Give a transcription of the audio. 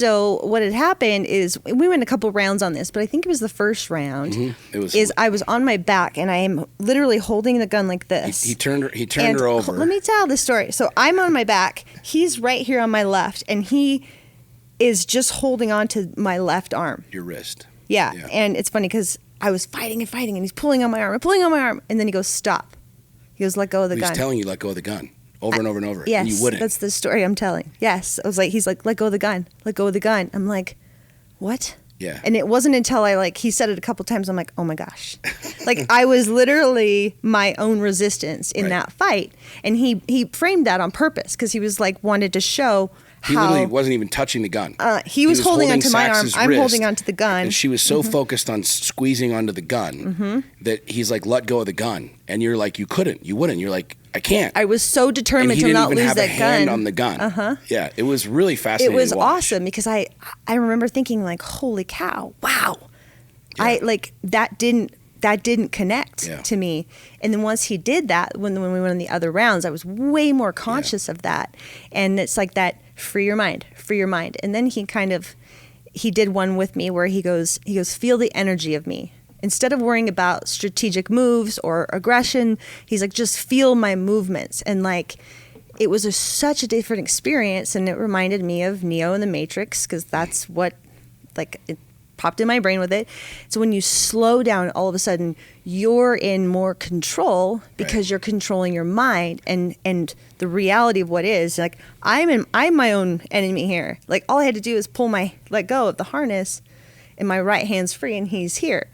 So what had happened is we went a couple rounds on this, but I think it was the first round. I was on my back and I am literally holding the gun like this. He turned her over. Let me tell the story. So I'm on my back. He's right here on my left, and he is just holding on to my left arm. Your wrist. Yeah. And it's funny because I was fighting, and he's pulling on my arm, and then he goes, stop. He goes, let go of the gun. He's telling you, let go of the gun. Over and over and over. Yes, and you wouldn't. That's the story I'm telling. Yes. I was like, he's like, let go of the gun. Let go of the gun. I'm like, what? Yeah. And it wasn't until he said it a couple times, I'm like, oh my gosh. I was literally my own resistance in that fight. And he framed that on purpose because he was wanted to show how. He literally wasn't even touching the gun. He was holding onto my arm. I'm holding onto the gun. And she was so focused on squeezing onto the gun that he's like, let go of the gun. And you're like, you wouldn't. You're like, I can't. I was so determined to not lose that gun. He didn't even have a hand on the gun. Yeah, it was really fascinating. It was to watch. awesome because I remember thinking holy cow, wow. Yeah. That didn't connect to me. And then once he did that, when we went on the other rounds, I was way more conscious of that. And it's like that, free your mind. And then he did one with me where he goes, feel the energy of me. Instead of worrying about strategic moves or aggression, he's like, just feel my movements. And it was such a different experience. And it reminded me of Neo in the Matrix because that's what, it popped in my brain with it. So when you slow down, all of a sudden you're in more control because you're controlling your mind and the reality of what is I'm my own enemy here. All I had to do is let go of the harness and my right hand's free and he's here.